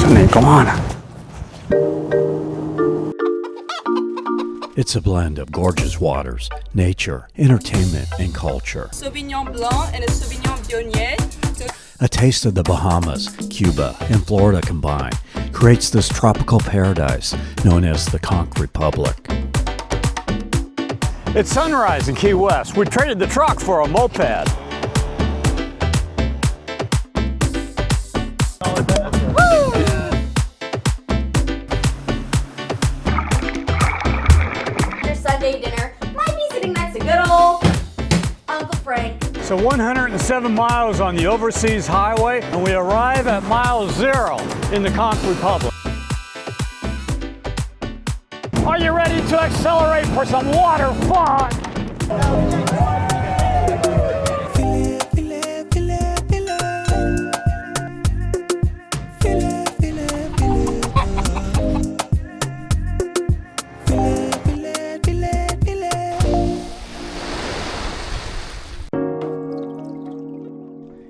listening. Go on. It's a blend of gorgeous waters, nature, entertainment, and culture. Sauvignon Blanc and a Sauvignon Viognier. A taste of the Bahamas, Cuba, and Florida combined creates this tropical paradise known as the Conch Republic. It's sunrise in Key West. We traded the truck for a moped. Your Sunday dinner might be sitting next to good old Uncle Frank. So 107 miles on the overseas highway, and we arrive at mile 0 in the Conch Republic. Are you ready to accelerate for some water fun?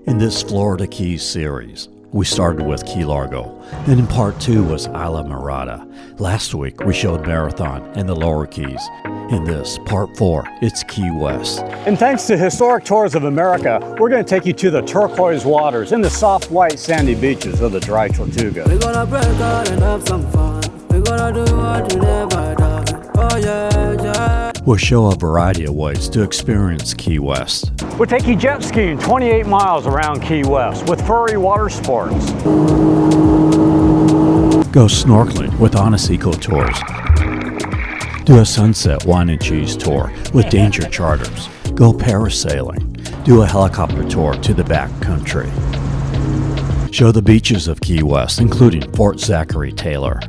In this Florida Keys series, we started with Key Largo, then in part 2 was Isla Mirada. Last week we showed Marathon and the Lower Keys. In this, part 4, it's Key West. And thanks to Historic Tours of America, we're going to take you to the turquoise waters and the soft white sandy beaches of the Dry Tortugas. We're gonna break out and have some fun. We're gonna do what we never done. Oh yeah, yeah. We'll show a variety of ways to experience Key West. We'll take you jet skiing 28 miles around Key West with Ferry Watersports. Go snorkeling with Honest Eco Tours. Do a sunset wine and cheese tour with Danger Charters. Go parasailing. Do a helicopter tour to the back country. Show the beaches of Key West, including Fort Zachary Taylor.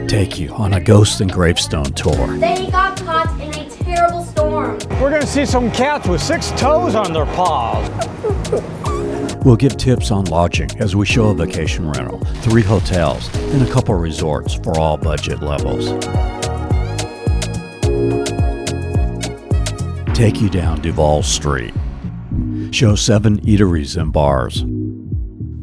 Take you on a ghost and gravestone tour. They got caught in a terrible storm. We're going to see some cats with 6 toes on their paws. We'll give tips on lodging as we show a vacation rental, 3 hotels, and a couple resorts for all budget levels. Take you down Duval Street. Show 7 eateries and bars.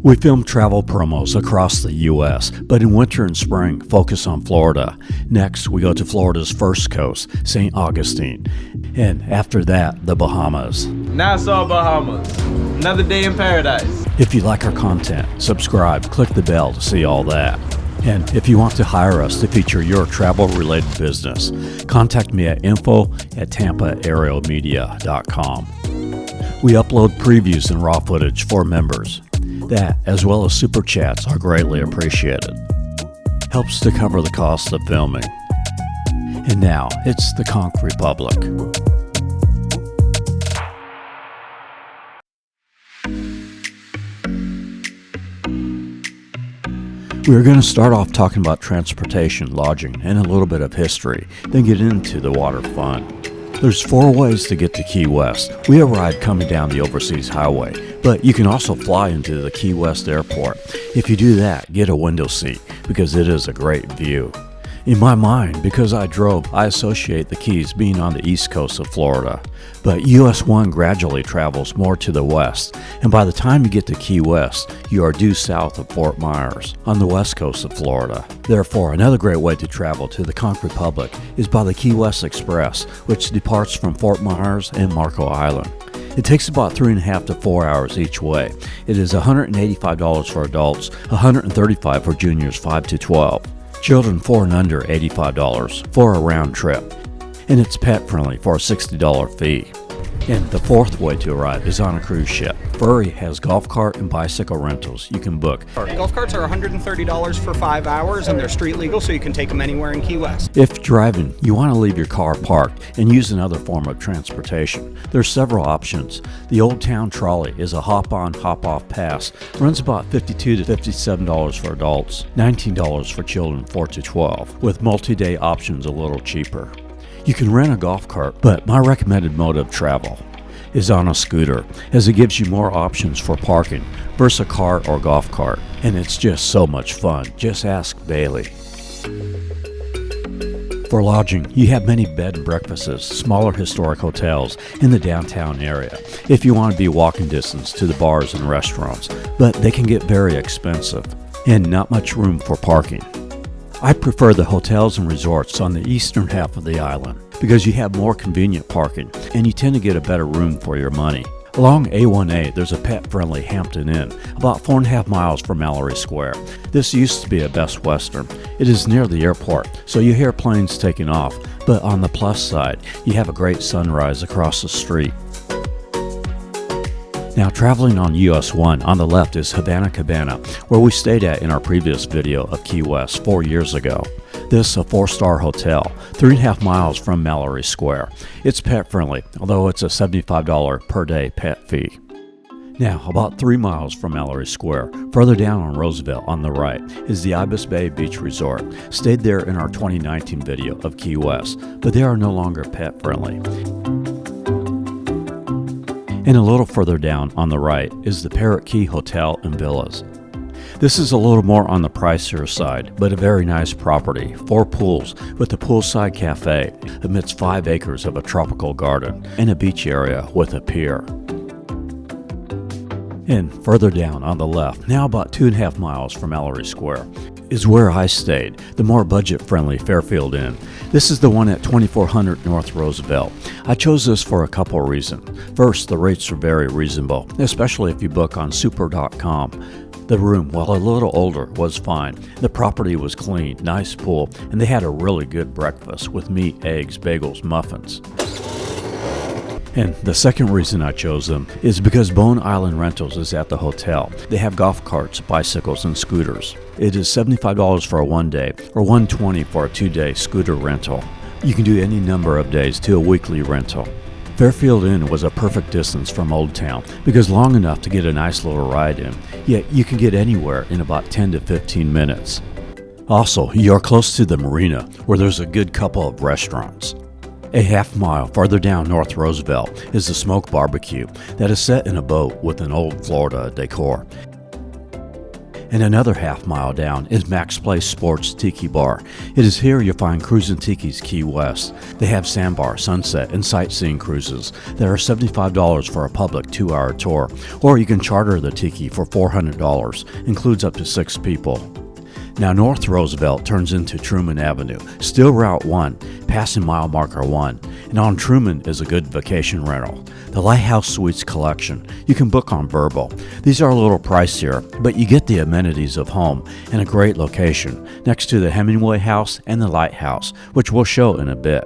We film travel promos across the U.S., but in winter and spring, focus on Florida. Next, we go to Florida's first coast, St. Augustine. And after that, the Bahamas. Nassau, Bahamas. Another day in paradise. If you like our content, subscribe, click the bell to see all that. And if you want to hire us to feature your travel-related business, contact me at info@tampaaerialmedia.com. We upload previews and raw footage for members. That, as well as super chats, are greatly appreciated. Helps to cover the cost of filming. And now, it's the Conch Republic. We're going to start off talking about transportation, lodging, and a little bit of history, then get into the water fun. There's 4 ways to get to Key West. We have a ride coming down the overseas highway, but you can also fly into the Key West airport. If you do that, get a window seat because it is a great view. In my mind, because I drove, I associate the Keys being on the east coast of Florida. But US 1 gradually travels more to the west, and by the time you get to Key West, you are due south of Fort Myers, on the west coast of Florida. Therefore, another great way to travel to the Conch Republic is by the Key West Express, which departs from Fort Myers and Marco Island. It takes about 3.5 to 4 hours each way. It is $185 for adults, $135 for juniors 5 to 12. Children 4 and under, $85 for a round trip. And it's pet friendly for a $60 fee. And the 4th way to arrive is on a cruise ship. Ferry has golf cart and bicycle rentals you can book. Golf carts are $130 for 5 hours, and they're street legal, so you can take them anywhere in Key West. If driving, you want to leave your car parked and use another form of transportation. There's several options. The Old Town Trolley is a hop-on, hop-off pass. Runs about $52 to $57 for adults, $19 for children 4 to 12, with multi-day options a little cheaper. You can rent a golf cart, but my recommended mode of travel is on a scooter, as it gives you more options for parking versus a car or golf cart. And it's just so much fun. Just ask Bailey. For lodging, you have many bed and breakfasts, smaller historic hotels in the downtown area, if you want to be walking distance to the bars and restaurants, but they can get very expensive. and not much room for parking. I prefer the hotels and resorts on the eastern half of the island because you have more convenient parking and you tend to get a better room for your money. Along A1A, there's a pet-friendly Hampton Inn, about 4.5 miles from Mallory Square. This used to be a Best Western. It is near the airport, so you hear planes taking off, but on the plus side, you have a great sunrise across the street. Now, traveling on US 1, on the left is Havana Cabana, where we stayed at in our previous video of Key West 4 years ago. This is a 4-star hotel, 3.5 miles from Mallory Square. It's pet-friendly, although it's a $75 per day pet fee. Now, about 3 miles from Mallory Square, further down on Roosevelt on the right, is the Ibis Bay Beach Resort. Stayed there in our 2019 video of Key West, but they are no longer pet-friendly. And a little further down on the right is the Parat Key Hotel and Villas. This is a little more on the pricier side, but a very nice property. 4 pools with a poolside cafe amidst 5 acres of a tropical garden and a beach area with a pier. And further down on the left, now about 2.5 miles from Mallory Square, is where I stayed, the more budget-friendly Fairfield Inn. This is the one at 2400 North Roosevelt. I chose this for a couple of reasons. First, the rates are very reasonable, especially if you book on super.com. The room, while a little older, was fine. The property was clean, nice pool, and they had a really good breakfast with meat, eggs, bagels, muffins. And the second reason I chose them is because Bone Island Rentals is at the hotel. They have golf carts, bicycles, and scooters. It is $75 for a 1-day or $120 for a 2-day scooter rental. You can do any number of days to a weekly rental. Fairfield Inn was a perfect distance from Old Town because long enough to get a nice little ride in, yet you can get anywhere in about 10 to 15 minutes. Also, you're close to the marina where there's a good couple of restaurants. A half mile farther down North Roosevelt is the Smoke Barbecue that is set in a boat with an old Florida decor. And another half mile down is Max Place Sports Tiki Bar. It is here you'll find Cruisin Tikis Key West. They have sandbar, sunset, and sightseeing cruises that are $75 for a public 2-hour tour, or you can charter the Tiki for $400, includes up to 6 people. Now North Roosevelt turns into Truman Avenue, still Route 1, passing mile marker 1, and on Truman is a good vacation rental. The Lighthouse Suites collection, you can book on Verbal. These are a little pricier, but you get the amenities of home and a great location next to the Hemingway house and the Lighthouse, which we'll show in a bit.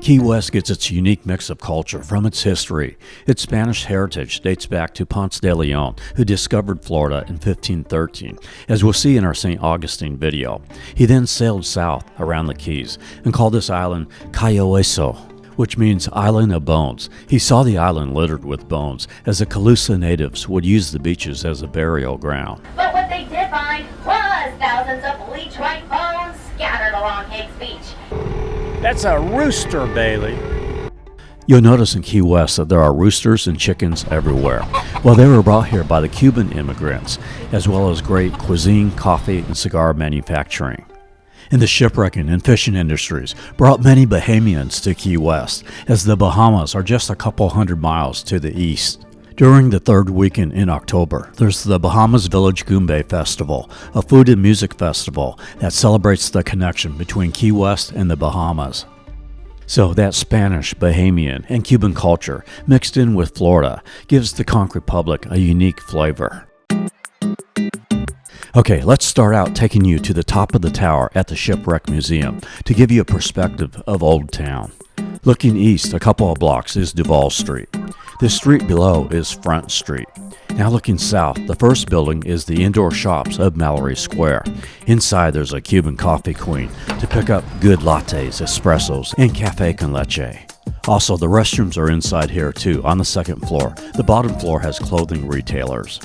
Key West gets its unique mix of culture from its history. Its Spanish heritage dates back to Ponce de Leon, who discovered Florida in 1513, as we'll see in our St. Augustine video. He then sailed south around the Keys and called this island Cayo Hueso, which means Island of Bones. He saw the island littered with bones, as the Calusa natives would use the beaches as a burial ground. But what they did find was thousands of bleach white bones scattered along Higgs Beach. That's a rooster, Bailey. You'll notice in Key West that there are roosters and chickens everywhere. Well, they were brought here by the Cuban immigrants, as well as great cuisine, coffee, and cigar manufacturing. And the shipwrecking and fishing industries brought many Bahamians to Key West, as the Bahamas are just a couple hundred miles to the east. During the third weekend in October, there's the Bahamas Village Goombay Festival, a food and music festival that celebrates the connection between Key West and the Bahamas. So that Spanish, Bahamian, and Cuban culture mixed in with Florida gives the Conch Republic a unique flavor. Okay, let's start out taking you to the top of the tower at the Shipwreck Museum to give you a perspective of Old Town. Looking east a couple of blocks is Duval Street. The street below is Front Street. Now looking south, the first building is the indoor shops of Mallory Square. Inside there's a Cuban coffee queen to pick up good lattes, espressos, and cafe con leche. Also, the restrooms are inside here too, on the second floor. The bottom floor has clothing retailers.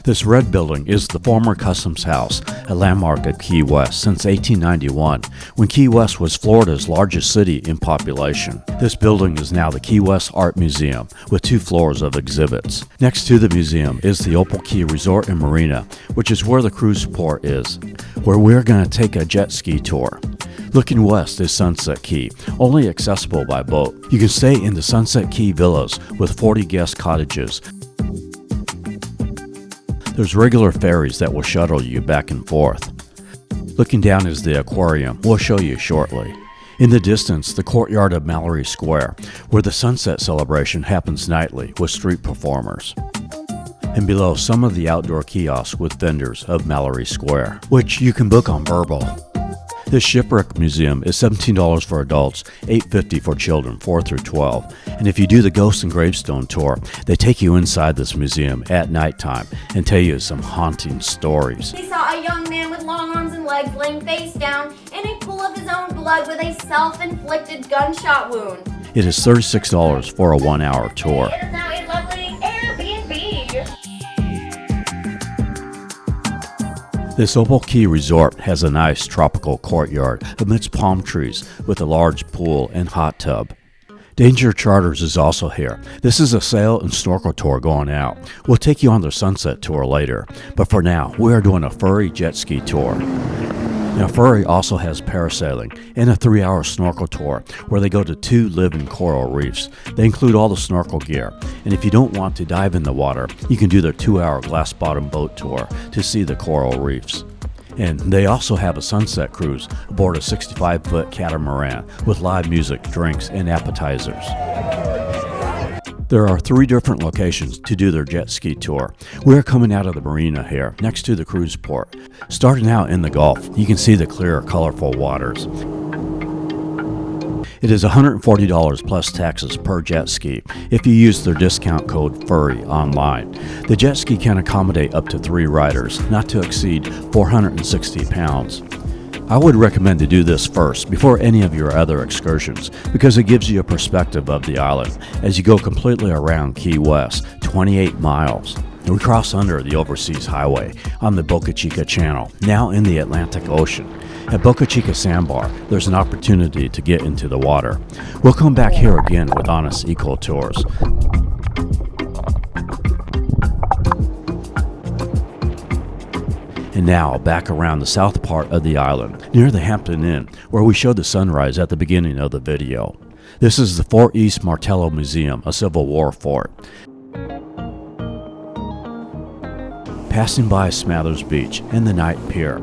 This red building is the former Customs House, a landmark of Key West since 1891, when Key West was Florida's largest city in population. This building is now the Key West Art Museum, with 2 floors of exhibits. Next to the museum is the Opal Key Resort and Marina, which is where the cruise port is, where we're going to take a jet ski tour. Looking west is Sunset Key, only accessible by boat. You can stay in the Sunset Key Villas with 40 guest cottages. There's regular ferries that will shuttle you back and forth. Looking down is the aquarium. We'll show you shortly. In the distance, the courtyard of Mallory Square, where the sunset celebration happens nightly with street performers. And below, some of the outdoor kiosks with vendors of Mallory Square, which you can book on Verbal. This shipwreck museum is $17 for adults, $8.50 for children 4 through 12. And if you do the Ghost and Gravestone Tour, they take you inside this museum at nighttime and tell you some haunting stories. They saw a young man with long arms and legs laying face down in a pool of his own blood with a self-inflicted gunshot wound. It is $36 for a 1-hour tour. It is now a lovely Airbnb. This Opal Key resort has a nice tropical courtyard amidst palm trees with a large pool and hot tub. Danger Charters is also here. This is a sail and snorkel tour going out. We'll take you on the sunset tour later, but for now, we are doing a Ferry jet ski tour. Now, Ferry also has parasailing and a 3-hour snorkel tour where they go to 2 living coral reefs. They include all the snorkel gear, and if you don't want to dive in the water, you can do their 2-hour glass bottom boat tour to see the coral reefs. And they also have a sunset cruise aboard a 65-foot catamaran with live music, drinks, and appetizers. There are 3 different locations to do their jet ski tour. We're coming out of the marina here, next to the cruise port. Starting out in the Gulf, you can see the clear, colorful waters. It is $140 plus taxes per jet ski if you use their discount code FURRY online. The jet ski can accommodate up to 3 riders, not to exceed 460 pounds. I would recommend to do this first before any of your other excursions because it gives you a perspective of the island as you go completely around Key West, 28 miles. We cross under the Overseas Highway on the Boca Chica Channel, now in the Atlantic Ocean. At Boca Chica Sandbar, there's an opportunity to get into the water. We'll come back here again with Honest Eco Tours. And now, back around the south part of the island, near the Hampton Inn, where we showed the sunrise at the beginning of the video. This is the Fort East Martello Museum, a Civil War fort. Passing by Smathers Beach and the Night Pier,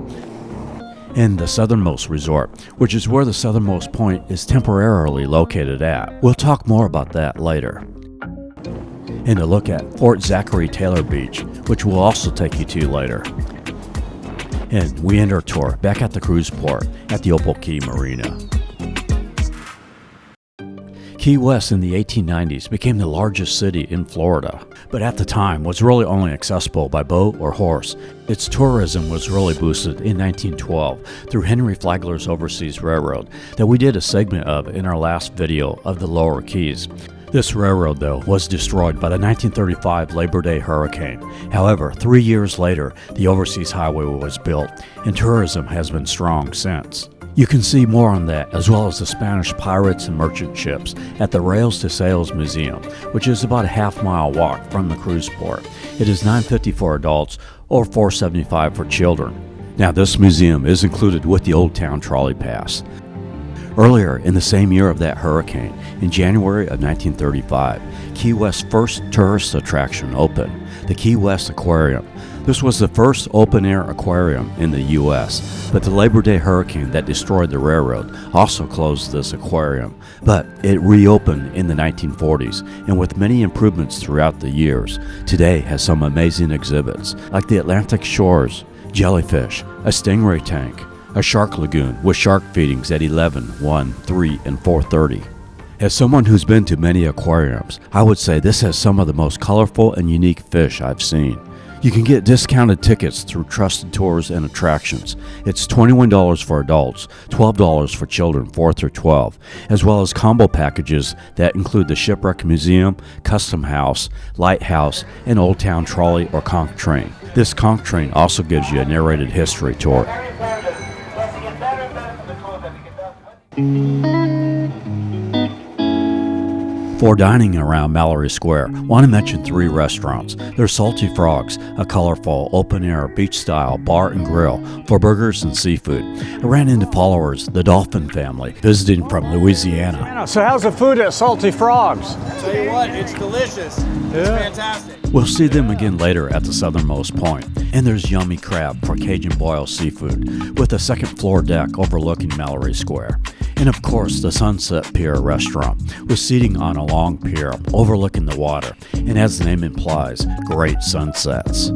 and the Southernmost Resort, which is where the southernmost point is temporarily located at. We'll talk more about that later. And a look at Fort Zachary Taylor Beach, which we'll also take you to later. And we end our tour back at the cruise port at the Opal Key Marina. Key West in the 1890s became the largest city in Florida, but at the time was really only accessible by boat or horse. Its tourism was really boosted in 1912 through Henry Flagler's Overseas Railroad that we did a segment of in our last video of the Lower Keys. This railroad, though, was destroyed by the 1935 Labor Day hurricane. However, 3 years later, the Overseas Highway was built, and tourism has been strong since. You can see more on that, as well as the Spanish pirates and merchant ships, at the Rails to Sails Museum, which is about a half-mile walk from the cruise port. It is $9.50 for adults or $4.75 for children. Now, this museum is included with the Old Town Trolley Pass. Earlier in the same year of that hurricane, in January of 1935, Key West's first tourist attraction opened, the Key West Aquarium. This was the first open-air aquarium in the U.S., but the Labor Day hurricane that destroyed the railroad also closed this aquarium. But it reopened in the 1940s, and with many improvements throughout the years, today has some amazing exhibits, like the Atlantic shores, jellyfish, a stingray tank, a shark lagoon with shark feedings at 11, 1, 3, and 4:30. As someone who's been to many aquariums, I would say this has some of the most colorful and unique fish I've seen. You can get discounted tickets through Trusted Tours and Attractions. It's $21 for adults, $12 for children 4 through 12, as well as combo packages that include the Shipwreck Museum, Custom House, Lighthouse, and Old Town Trolley or Conch Train. This Conch Train also gives you a narrated history tour. Before dining around Mallory Square, want to mention 3 restaurants. There's Salty Frogs, a colorful, open-air, beach-style bar and grill for burgers and seafood. I ran into followers, the Dolphin family, visiting from Louisiana. So how's the food at Salty Frogs? Tell you what, it's delicious. It's fantastic. We'll see them again later at the southernmost point. And there's Yummy Crab for Cajun boiled seafood, with a second-floor deck overlooking Mallory Square. And of course, the Sunset Pier restaurant, with seating on a long pier overlooking the water, and as the name implies, great sunsets.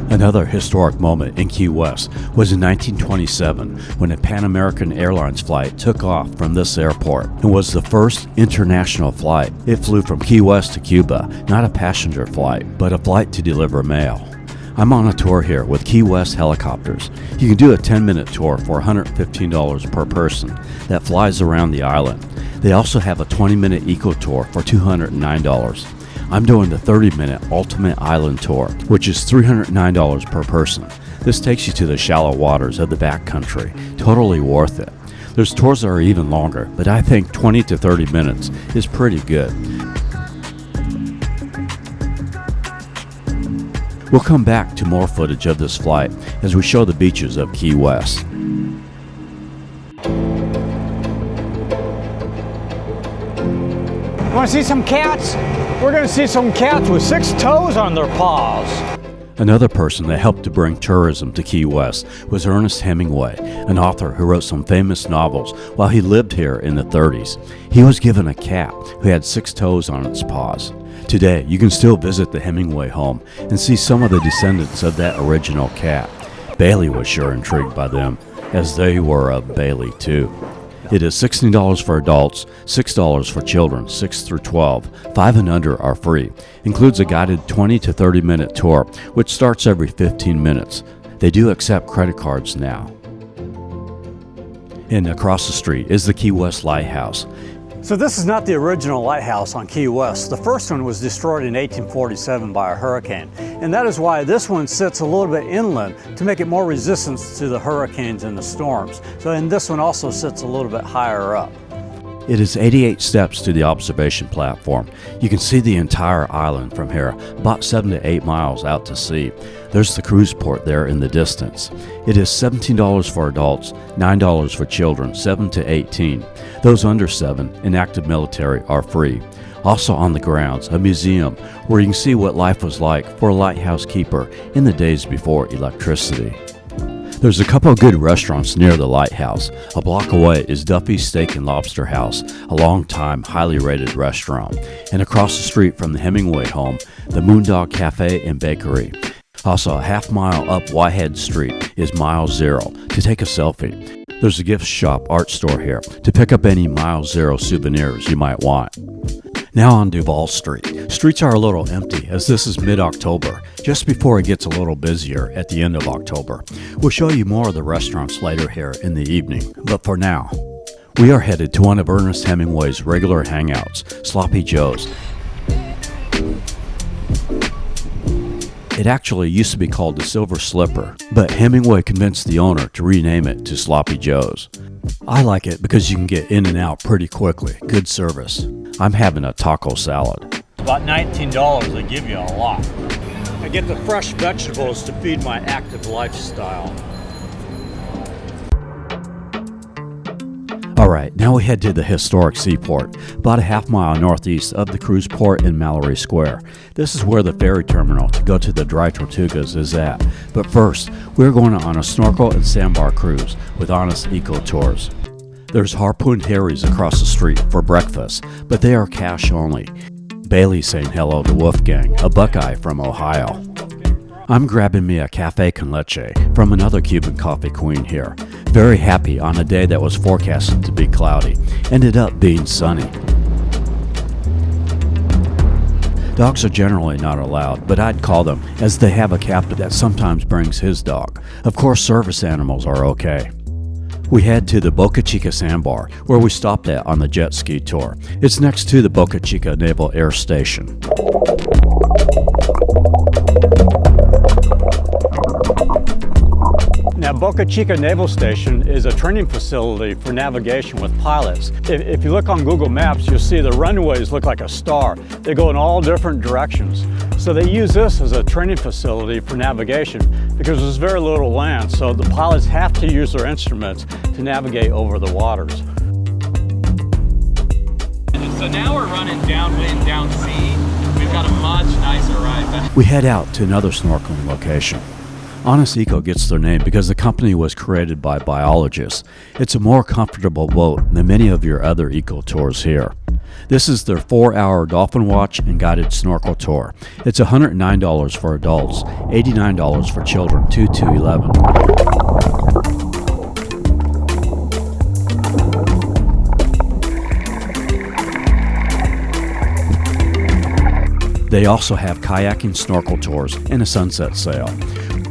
Another historic moment in Key West was in 1927 when a Pan American Airlines flight took off from this airport and was the first international flight. It flew from Key West to Cuba, not a passenger flight, but a flight to deliver mail. I'm on a tour here with Key West helicopters. You can do a 10-minute tour for $115 per person that flies around the island. They also have a 20-minute eco tour for $209. I'm doing the 30-minute Ultimate Island Tour, which is $309 per person. This takes you to the shallow waters of the backcountry. Totally worth it. There's tours that are even longer, but I think 20 to 30 minutes is pretty good. We'll come back to more footage of this flight as we show the beaches of Key West. Want to see some cats? We're going to see some cats with 6 toes on their paws. Another person that helped to bring tourism to Key West was Ernest Hemingway, an author who wrote some famous novels while he lived here in the 30s. He was given a cat who had 6 toes on its paws. Today, you can still visit the Hemingway home and see some of the descendants of that original cat. Bailey was sure intrigued by them, as they were of Bailey too. It is $16 for adults, $6 for children 6 through 12. 5 and under are free. Includes a guided 20 to 30 minute tour, which starts every 15 minutes. They do accept credit cards now. And across the street is the Key West Lighthouse. So this is not the original lighthouse on Key West. The first one was destroyed in 1847 by a hurricane. And that is why this one sits a little bit inland to make it more resistant to the hurricanes and the storms. And this one also sits a little bit higher up. It is 88 steps to the observation platform. You can see the entire island from here, about 7 to 8 miles out to sea. There's the cruise port there in the distance. It is $17 for adults, $9 for children 7 to 18. Those under 7 and active military are free. Also on the grounds, a museum where you can see what life was like for a lighthouse keeper in the days before electricity. There's a couple of good restaurants near the lighthouse. A block away is Duffy's Steak and Lobster House, a long-time, highly rated restaurant. And across the street from the Hemingway home, the Moondog Cafe and Bakery. Also, a half mile up Whitehead Street is Mile Zero to take a selfie. There's a gift shop art store here to pick up any Mile Zero souvenirs you might want. Now on Duval Street. Streets are a little empty as this is mid-October, just before it gets a little busier at the end of October. We'll show you more of the restaurants later here in the evening, but for now, we are headed to one of Ernest Hemingway's regular hangouts, Sloppy Joe's. It actually used to be called the Silver Slipper, but Hemingway convinced the owner to rename it to Sloppy Joe's. I like it because you can get in and out pretty quickly. Good service. I'm having a taco salad. About $19, they give you a lot. I get the fresh vegetables to feed my active lifestyle. Alright, now we head to the historic Seaport, about a half mile northeast of the cruise port in Mallory Square. This is where the ferry terminal to go to the Dry Tortugas is at. But first, we're going on a snorkel and sandbar cruise with Honest Eco Tours. There's Harpoon Harry's across the street for breakfast, but they are cash only. Bailey's saying hello to Wolfgang, a Buckeye from Ohio. I'm grabbing me a cafe con leche from another Cuban coffee queen here. Very happy on a day that was forecasted to be cloudy. Ended up being sunny. Dogs are generally not allowed, but I'd call them as they have a captain that sometimes brings his dog. Of course, service animals are okay. We head to the Boca Chica Sandbar, where we stopped at on the jet ski tour. It's next to the Boca Chica Naval Air Station. Now, Boca Chica Naval Station is a training facility for navigation with pilots. If you look on Google Maps, you'll see the runways look like a star. They go in all different directions. So they use this as a training facility for navigation because there's very little land, so the pilots have to use their instruments to navigate over the waters. So now we're running downwind, down sea. We've got a much nicer ride back. We head out to another snorkeling location. Honest Eco gets their name because the company was created by biologists. It's a more comfortable boat than many of your other eco tours here. This is their 4-hour dolphin watch and guided snorkel tour. It's $109 for adults, $89 for children 2 to 11. They also have kayaking snorkel tours and a sunset sail.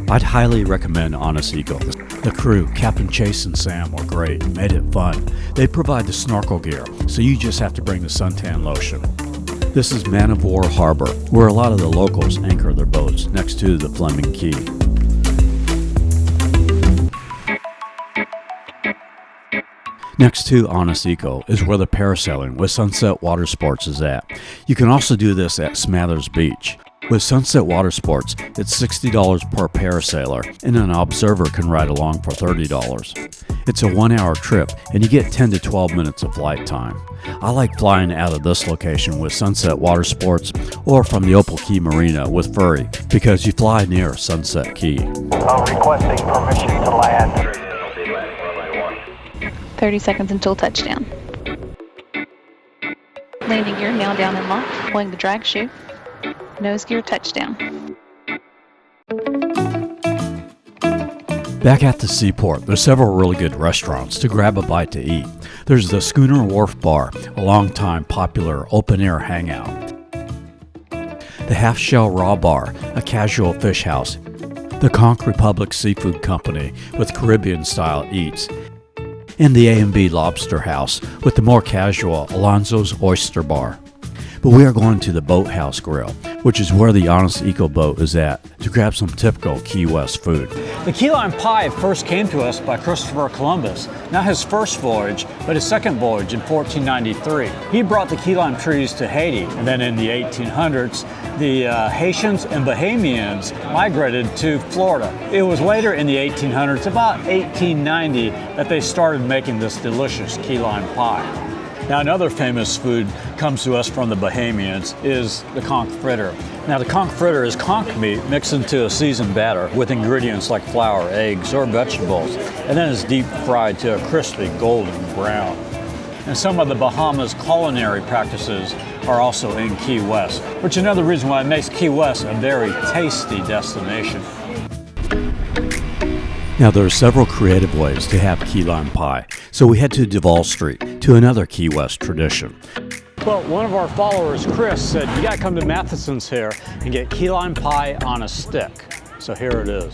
I'd highly recommend Honest Eco. The crew, Captain Chase and Sam, were great, made it fun. They provide the snorkel gear, so you just have to bring the suntan lotion. This is Man of War Harbor, where a lot of the locals anchor their boats next to the Fleming Key. Next to Honest Eco is where the parasailing with Sunset Watersports is at. You can also do this at Smathers Beach. With Sunset Watersports, it's $60 per parasailer, and an observer can ride along for $30. It's a 1-hour trip, and you get 10 to 12 minutes of flight time. I like flying out of this location with Sunset Watersports or from the Opal Key Marina with Ferry because you fly near Sunset Key. Requesting permission to land. 30 seconds until touchdown. Landing gear now down and locked, pulling the drag shoe. Nose gear touchdown. Back at the Seaport, there's several really good restaurants to grab a bite to eat. There's the Schooner Wharf Bar, a long-time popular open-air hangout. The Half Shell Raw Bar, a casual fish house. The Conch Republic Seafood Company with Caribbean-style eats. And the A&B Lobster House with the more casual Alonzo's Oyster Bar. But we are going to the Boathouse Grill, which is where the Honest Eco boat is at, to grab some typical Key West food. The key lime pie first came to us by Christopher Columbus, not his first voyage, but his second voyage in 1493. He brought the key lime trees to Haiti, and then in the 1800s, the Haitians and Bahamians migrated to Florida. It was later in the 1800s, about 1890, that they started making this delicious key lime pie. Now, another famous food comes to us from the Bahamians is the conch fritter. Now, the conch fritter is conch meat mixed into a seasoned batter with ingredients like flour, eggs, or vegetables, and then it's deep fried to a crispy golden brown. And some of the Bahamas culinary practices are also in Key West, which is another reason why it makes Key West a very tasty destination. Now, there are several creative ways to have key lime pie, so we head to Duval Street, to another Key West tradition. Well, one of our followers, Chris, said you gotta come to Matheson's here and get key lime pie on a stick. So here it is.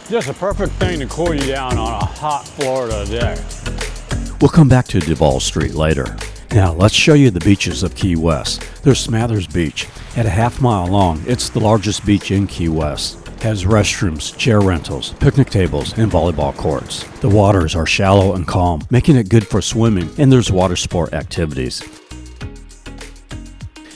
Just a perfect thing to cool you down on a hot Florida day. We'll come back to Duval Street later. Now, let's show you the beaches of Key West. There's Smathers Beach. At a half-mile long, it's the largest beach in Key West. It has restrooms, chair rentals, picnic tables, and volleyball courts. The waters are shallow and calm, making it good for swimming, and there's water sport activities.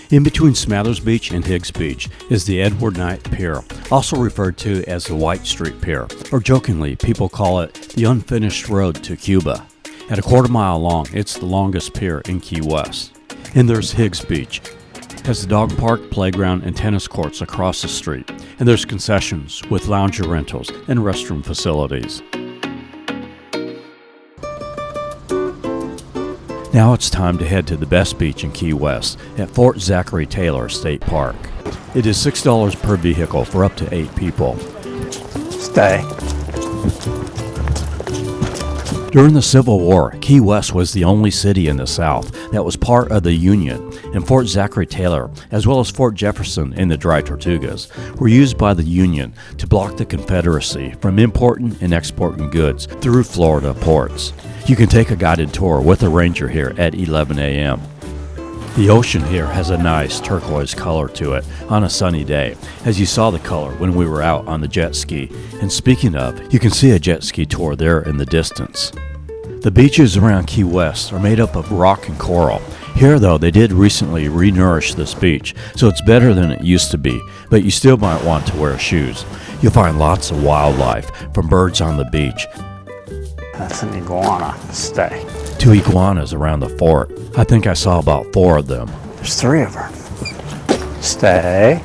In between Smathers Beach and Higgs Beach is the Edward Knight Pier, also referred to as the White Street Pier, or jokingly, people call it the unfinished road to Cuba. At a quarter-mile long, it's the longest pier in Key West. And there's Higgs Beach. It has the dog park, playground, and tennis courts across the street. And there's concessions with lounger rentals and restroom facilities. Now it's time to head to the best beach in Key West at Fort Zachary Taylor State Park. It is $6 per vehicle for up to 8 people. Stay. During the Civil War, Key West was the only city in the South that was part of the Union, and Fort Zachary Taylor, as well as Fort Jefferson and the Dry Tortugas, were used by the Union to block the Confederacy from importing and exporting goods through Florida ports. You can take a guided tour with a ranger here at 11 a.m. The ocean here has a nice turquoise color to it on a sunny day, as you saw the color when we were out on the jet ski. And speaking of, you can see a jet ski tour there in the distance. The beaches around Key West are made up of rock and coral. Here though, they did recently re-nourish this beach, so it's better than it used to be, but you still might want to wear shoes. You'll find lots of wildlife, from birds on the beach That's an iguana. Stay. to iguanas around the fort. I think I saw about 4 of them. There's 3 of them. Stay.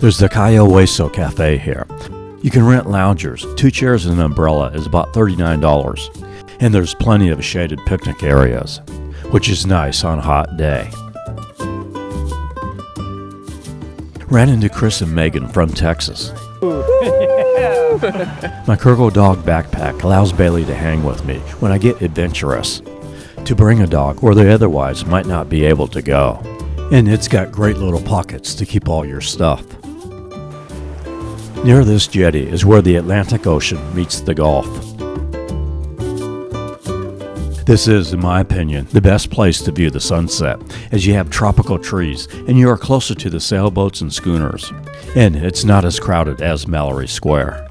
There's the Cayo Hueso Cafe here. You can rent loungers. 2 chairs and an umbrella is about $39. And there's plenty of shaded picnic areas, which is nice on a hot day. Ran into Chris and Megan from Texas. My Kurgo dog backpack allows Bailey to hang with me when I get adventurous, to bring a dog where they otherwise might not be able to go. And it's got great little pockets to keep all your stuff. Near this jetty is where the Atlantic Ocean meets the Gulf. This is, in my opinion, the best place to view the sunset, as you have tropical trees and you are closer to the sailboats and schooners. And it's not as crowded as Mallory Square.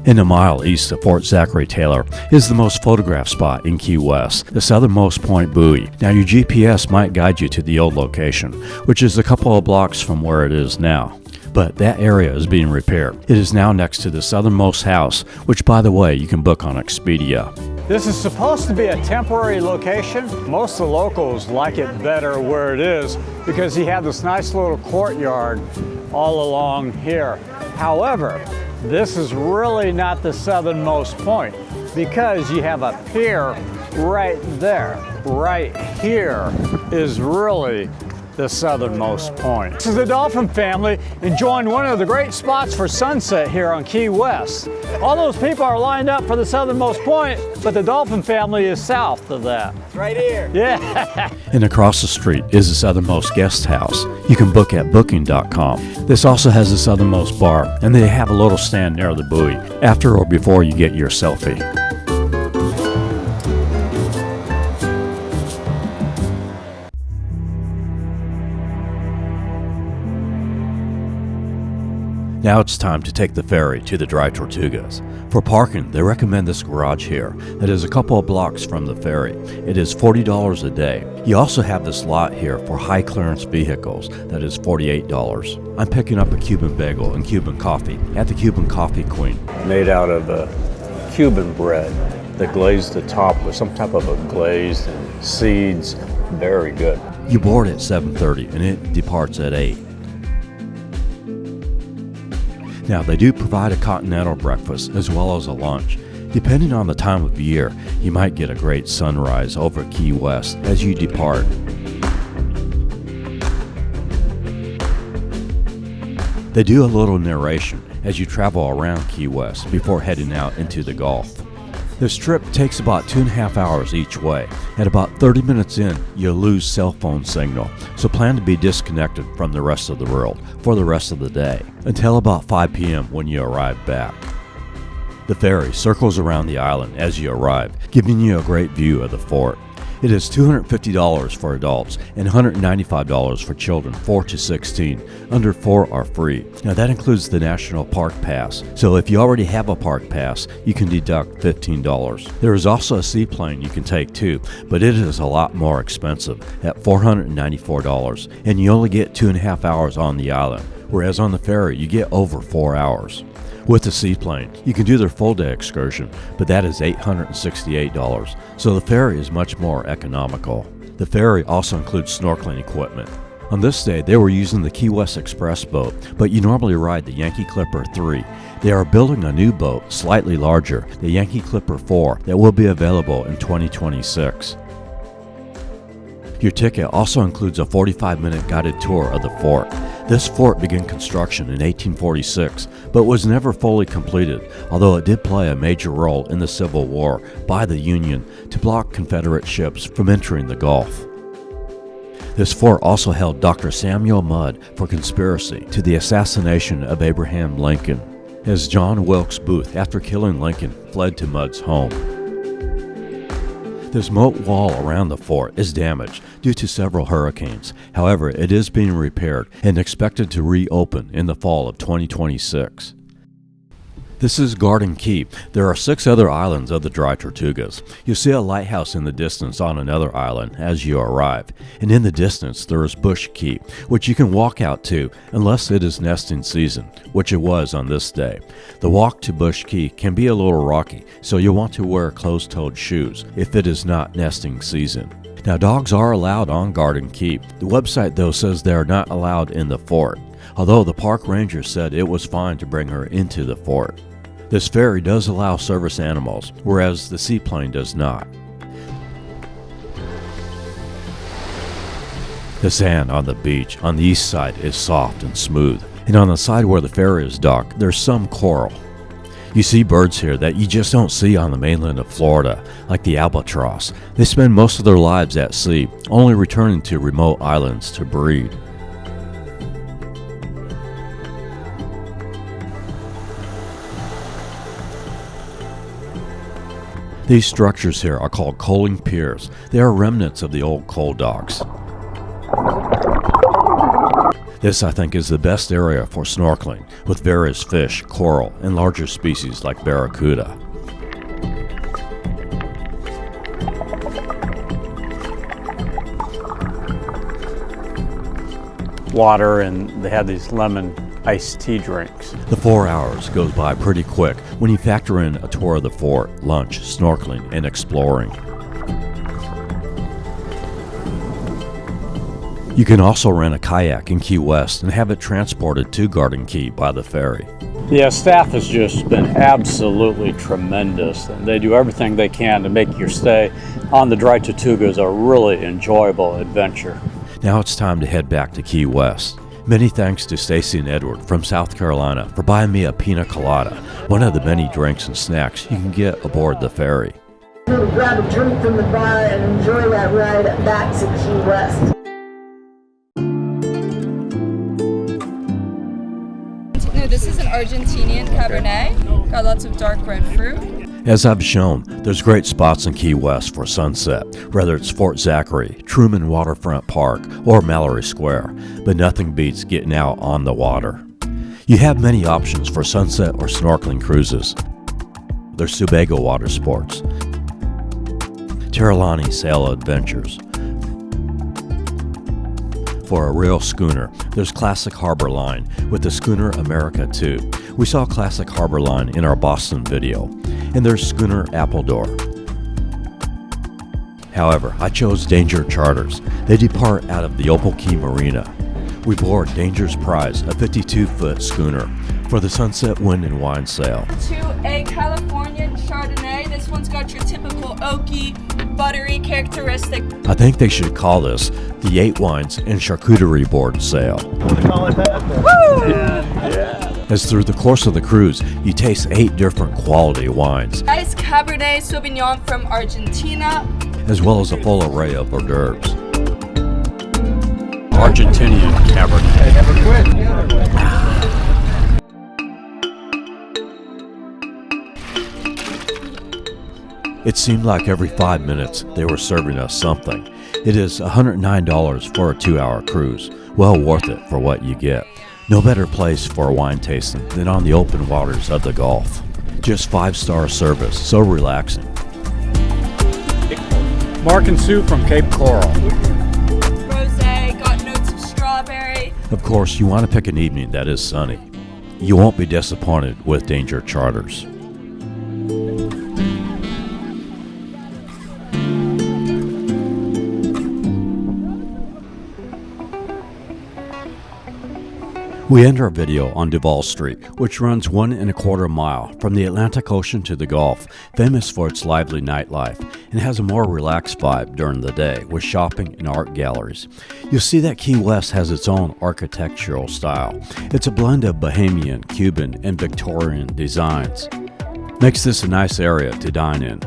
And a mile east of Fort Zachary Taylor is the most photographed spot in Key West, the southernmost point buoy. Now your GPS might guide you to the old location, which is a couple of blocks from where it is now. But that area is being repaired. It is now next to the southernmost house, which by the way you can book on Expedia. This is supposed to be a temporary location. Most of the locals like it better where it is because you have this nice little courtyard all along here. However, this is really not the southernmost point because you have a pier right there. Right here is really the southernmost point. This is the Dolphin family enjoying one of the great spots for sunset here on Key West. All those people are lined up for the southernmost point, but the Dolphin family is south of that. It's right here. Yeah. And across the street is the Southernmost GuestHouse. You can book at booking.com. This also has the Southernmost bar, and they have a little stand near the buoy, after or before you get your selfie. Now it's time to take the ferry to the Dry Tortugas. For parking, they recommend this garage here that is a couple of blocks from the ferry. It is $40 a day. You also have this lot here for high clearance vehicles that is $48. I'm picking up a Cuban bagel and Cuban coffee at the Cuban Coffee Queen. Made out of Cuban bread that glazed the top with some type of a glaze and seeds. Very good. You board at 7:30 and it departs at 8. Now, they do provide a continental breakfast as well as a lunch. Depending on the time of year, you might get a great sunrise over Key West as you depart. They do a little narration as you travel around Key West before heading out into the Gulf. This trip takes about 2.5 hours each way. At about 30 minutes in, you'll lose cell phone signal, so plan to be disconnected from the rest of the world for the rest of the day, until about 5 p.m. when you arrive back. The ferry circles around the island as you arrive, giving you a great view of the fort. It is $250 for adults and $195 for children 4 to 16. Under 4 are free. Now that includes the National Park Pass, so if you already have a park pass, you can deduct $15. There is also a seaplane you can take too, but it is a lot more expensive at $494, and you only get 2.5 hours on the island, whereas on the ferry you get over 4 hours. With the seaplane, you can do their full-day excursion, but that is $868, so the ferry is much more economical. The ferry also includes snorkeling equipment. On this day, they were using the Key West Express boat, but you normally ride the Yankee Clipper 3. They are building a new boat, slightly larger, the Yankee Clipper 4, that will be available in 2026. Your ticket also includes a 45-minute guided tour of the fort. This fort began construction in 1846, but was never fully completed, although it did play a major role in the Civil War by the Union to block Confederate ships from entering the Gulf. This fort also held Dr. Samuel Mudd for conspiracy to the assassination of Abraham Lincoln, as John Wilkes Booth, after killing Lincoln, fled to Mudd's home. This moat wall around the fort is damaged due to several hurricanes. However, it is being repaired and expected to reopen in the fall of 2026. This is Garden Key. There are 6 other islands of the Dry Tortugas. You'll see a lighthouse in the distance on another island as you arrive. And in the distance there is Bush Key, which you can walk out to unless it is nesting season, which it was on this day. The walk to Bush Key can be a little rocky, so you'll want to wear closed-toed shoes if it is not nesting season. Now, dogs are allowed on Garden Key. The website though says they are not allowed in the fort, although the park ranger said it was fine to bring her into the fort. This ferry does allow service animals, whereas the seaplane does not. The sand on the beach on the east side is soft and smooth, and on the side where the ferry is docked, there's some coral. You see birds here that you just don't see on the mainland of Florida, like the albatross. They spend most of their lives at sea, only returning to remote islands to breed. These structures here are called coaling piers. They are remnants of the old coal docks. This, I think, is the best area for snorkeling, with various fish, coral, and larger species like barracuda. Water, and they have these lemon iced tea drinks. The 4 hours goes by pretty quick when you factor in a tour of the fort, lunch, snorkeling, and exploring. You can also rent a kayak in Key West and have it transported to Garden Key by the ferry. Yeah, staff has just been absolutely tremendous, and they do everything they can to make your stay on the Dry Tortugas a really enjoyable adventure. Now it's time to head back to Key West. Many thanks to Stacy and Edward from South Carolina for buying me a pina colada, one of the many drinks and snacks you can get aboard the ferry. Grab a drink from the bar and enjoy that ride back to Key West. No, this is an Argentinian Cabernet. Got lots of dark red fruit. As I've shown, there's great spots in Key West for sunset, whether it's Fort Zachary, Truman Waterfront Park, or Mallory Square, but nothing beats getting out on the water. You have many options for sunset or snorkeling cruises. There's Sebago Watersports, Terralani Sail Adventures. For a real schooner, there's Classic Harbor Line with the Schooner America 2. We saw Classic Harbor Line in our Boston video. And there's Schooner Appledore. However, I chose Danger Charters. They depart out of the Opal Key Marina. We board Danger's Prize, a 52-foot schooner, for the Sunset Wind and Wine Sail. To a California Chardonnay. This one's got your typical oaky, buttery characteristic. I think they should call this the 8 Wines and Charcuterie Board Sail. Want to call it that? Woo! Yeah. As through the course of the cruise, you taste 8 different quality wines, Nice Cabernet Sauvignon from Argentina. as well as a full array of hors d'oeuvres. Argentinian Cabernet. Never quit. It seemed like every 5 minutes they were serving us something. It is $109 for a 2-hour cruise. Well worth it for what you get. No better place for a wine tasting than on the open waters of the Gulf. Just 5-star service, so relaxing. Mark and Sue from Cape Coral. Rosé, got notes of strawberry. Of course, you want to pick an evening that is sunny. You won't be disappointed with Danger Charters. We end our video on Duval Street, which runs 1 1/4 mile from the Atlantic Ocean to the Gulf, famous for its lively nightlife, and has a more relaxed vibe during the day with shopping and art galleries. You'll see that Key West has its own architectural style. It's a blend of Bahamian, Cuban, and Victorian designs. Makes this a nice area to dine in.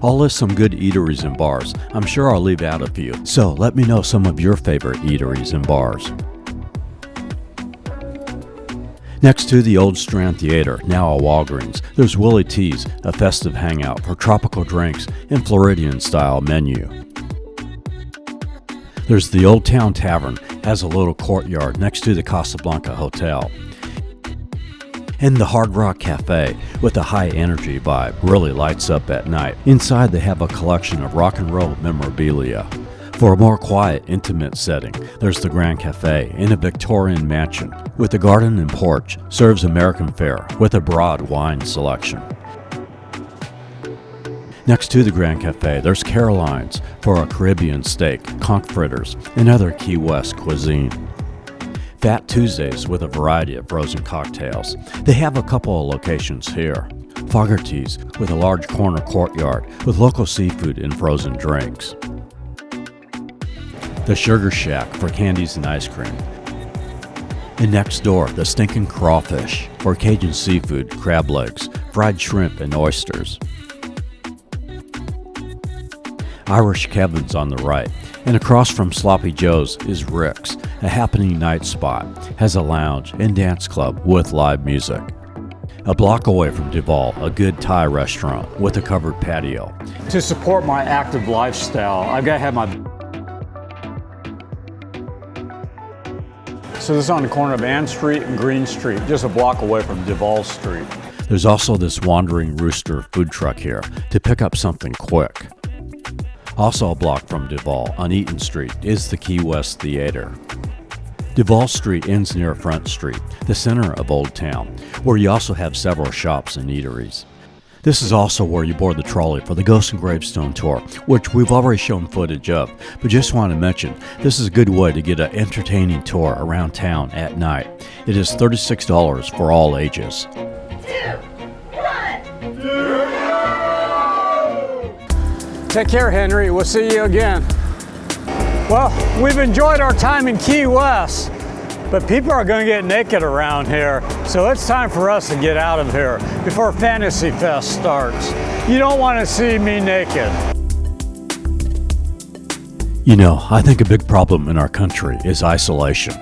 I'll list some good eateries and bars. I'm sure I'll leave out a few, so let me know some of your favorite eateries and bars. Next to the Old Strand Theater, now a Walgreens, there's Willie T's, a festive hangout for tropical drinks and Floridian-style menu. There's the Old Town Tavern, has a little courtyard next to the Casablanca Hotel. And the Hard Rock Cafe, with a high-energy vibe, really lights up at night. Inside they have a collection of rock and roll memorabilia. For a more quiet, intimate setting, there's the Grand Cafe in a Victorian mansion with a garden and porch, serves American fare with a broad wine selection. Next to the Grand Cafe, there's Caroline's for a Caribbean steak, conch fritters, and other Key West cuisine. Fat Tuesdays with a variety of frozen cocktails. They have a couple of locations here. Fogarty's with a large corner courtyard with local seafood and frozen drinks. The Sugar Shack for candies and ice cream. And next door, the Stinking Crawfish for Cajun seafood, crab legs, fried shrimp, and oysters. Irish Kevin's on the right, and across from Sloppy Joe's is Rick's, a happening night spot, has a lounge and dance club with live music. A block away from Duval, a good Thai restaurant with a covered patio. To support my active lifestyle, I've got to have my... So this is on the corner of Ann Street and Green Street, just a block away from Duval Street. There's also this Wandering Rooster food truck here to pick up something quick. Also a block from Duval on Eaton Street is the Key West Theater. Duval Street ends near Front Street, the center of Old Town, where you also have several shops and eateries. This is also where you board the trolley for the Ghost and Gravestone Tour, which we've already shown footage of, but just want to mention, this is a good way to get an entertaining tour around town at night. It is $36 for all ages. 2, 1. Take care, Henry. We'll see you again. Well, we've enjoyed our time in Key West, but people are going to get naked around here, so it's time for us to get out of here before Fantasy Fest starts. You don't want to see me naked. You know, I think a big problem in our country is isolation,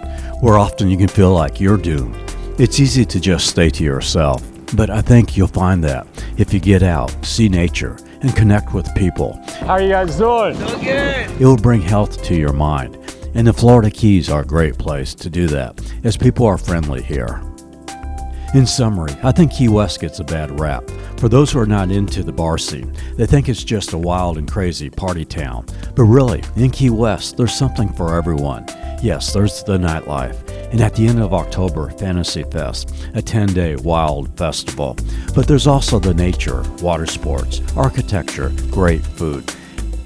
where often you can feel like you're doomed. It's easy to just stay to yourself, but I think you'll find that if you get out, see nature, and connect with people. How are you guys doing? Doing good. It will bring health to your mind. And the Florida Keys are a great place to do that, as people are friendly here. In summary, I think Key West gets a bad rap. For those who are not into the bar scene, they think it's just a wild and crazy party town. But really, in Key West, there's something for everyone. Yes, there's the nightlife. And at the end of October, Fantasy Fest, a 10-day wild festival. But there's also the nature, water sports, architecture, great food.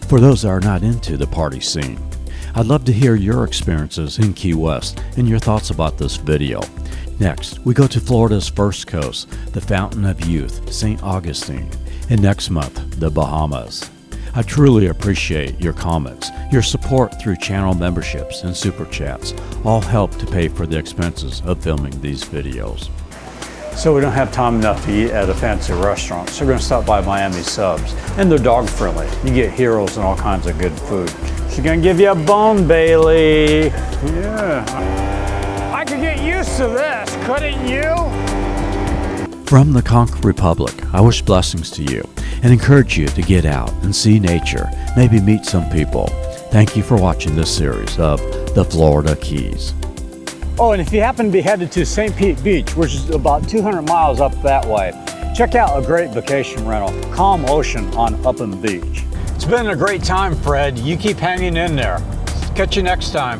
For those that are not into the party scene. I'd love to hear your experiences in Key West and your thoughts about this video. Next, we go to Florida's first coast, the Fountain of Youth, St. Augustine, and next month, the Bahamas. I truly appreciate your comments. Your support through channel memberships and super chats all help to pay for the expenses of filming these videos. So we don't have time enough to eat at a fancy restaurant, so we're going to stop by Miami Subs. And they're dog friendly. You get heroes and all kinds of good food. She's going to give you a bone, Bailey. Yeah. I could get used to this, couldn't you? From the Conch Republic, I wish blessings to you and encourage you to get out and see nature, maybe meet some people. Thank you for watching this series of the Florida Keys. Oh, and if you happen to be headed to St. Pete Beach, which is about 200 miles up that way, check out a great vacation rental, Calm Ocean on Upham Beach. It's been a great time, Fred. You keep hanging in there. Catch you next time.